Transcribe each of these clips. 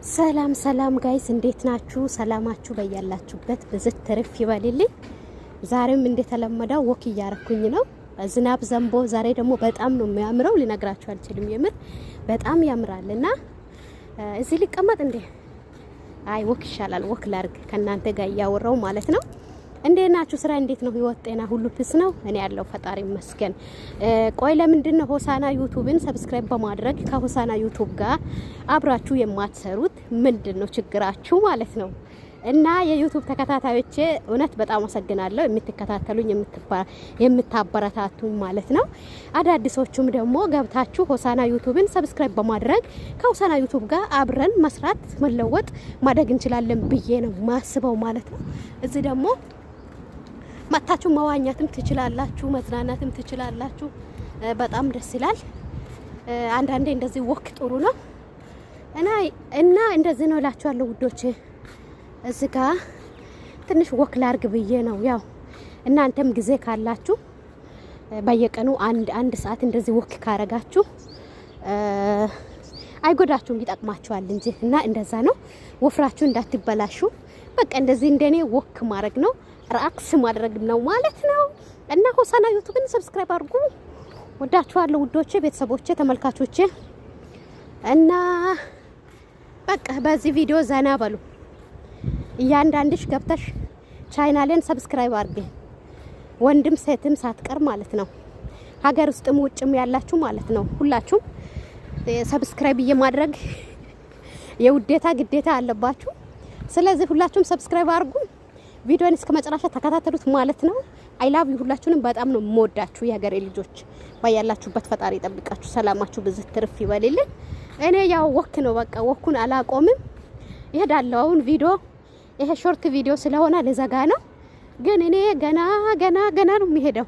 ሰላም ሰላም ጋይስ እንዴት ናችሁ? ሰላማችሁ በያላችሁበት ብዝት ትርፍ ይበልልኝ። ዛሬም እንደተለመደው ወክ እያረኩኝ ነው። ዝናብ ዘንቦ ዛሬ ደግሞ በጣም ነው የሚያምረው። ሊነግራችሁ አልችልም። የምር በጣም ያምራልና እዚህ ሊቀመጥ እንዴ? አይ ወክ ይሻላል። ወክ ላርግ ከናንተ ጋር ያወራው ማለት ነው። እንዴት ናችሁ? ስራ እንዴት ነው? ህይወት፣ ጤና ሁሉ ፒስ ነው? እኔ ያለው ፈጣሪ ይመስገን። ቆይ ለምንድን ነው ሆሳና ዩቲዩብን ሰብስክራይብ በማድረግ ከሆሳና ዩቲዩብ ጋር አብራችሁ የማትሰሩት? ምንድን ነው ችግራችሁ ማለት ነው? እና የዩቲዩብ ተከታታዮቼ እውነት በጣም አመሰግናለሁ። የምትከታተሉኝ የምታበረታቱኝ ማለት ነው። አዳዲሶቹም ደግሞ ገብታችሁ ሆሳና ዩቲዩብን ሰብስክራይብ በማድረግ ከሆሳና ዩቲዩብ ጋር አብረን መስራት መለወጥ ማደግ እንችላለን ብዬ ነው ማስበው ማለት ነው። እዚህ ደግሞ መታችሁ መዋኛትም ትችላላችሁ፣ መዝናናትም ትችላላችሁ። በጣም ደስ ይላል። አንዳንዴ እንደዚህ ወክ ጥሩ ነው እና እንደዚህ ነው እላችኋለሁ ውዶቼ። እዚህ ጋር ትንሽ ወክ ላርግ ብዬ ነው። ያው እናንተም ጊዜ ካላችሁ በየቀኑ አንድ ሰዓት እንደዚህ ወክ ካረጋችሁ አይጎዳችሁም፣ ይጠቅማችኋል እንጂ እና እንደዛ ነው። ወፍራችሁ እንዳትበላሹ በቃ እንደዚህ እንደኔ ወክ ማድረግ ነው፣ ራክስ ማድረግ ነው ማለት ነው። እና ሆሳና ዩቲዩብን ሰብስክራይብ አድርጉ። ወዳችኋለሁ ውዶቼ፣ ቤተሰቦቼ፣ ተመልካቾቼ እና በቃ በዚህ ቪዲዮ ዘና በሉ። እያንዳንድሽ ገብተሽ ቻናሌን ሰብስክራይብ አድርጌ ወንድም ሴትም ሳትቀር ማለት ነው። ሀገር ውስጥም ውጭም ያላችሁ ማለት ነው። ሁላችሁም ሰብስክራይብ እየማድረግ የውዴታ ግዴታ አለባችሁ። ስለዚህ ሁላችሁም ሰብስክራይብ አድርጉ። ቪዲዮን እስከ መጨረሻ ተከታተሉት ማለት ነው። አይ ላቭ ዩ። ሁላችሁንም በጣም ነው የምወዳችሁ የሀገሬ ልጆች። ባያላችሁበት ፈጣሪ ይጠብቃችሁ። ሰላማችሁ ብዝት ትርፍ ይበልልኝ። እኔ ያው ወክ ነው በቃ ወኩን አላቆምም፣ ይሄዳለሁ። አሁን ቪዲዮ ይሄ ሾርት ቪዲዮ ስለሆነ ለዘጋ ነው፣ ግን እኔ ገና ነው የሚሄደው።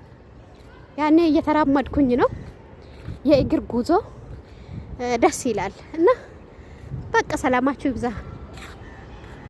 ያኔ እየተራመድኩኝ ነው። የእግር ጉዞ ደስ ይላል እና በቃ ሰላማችሁ ይብዛ።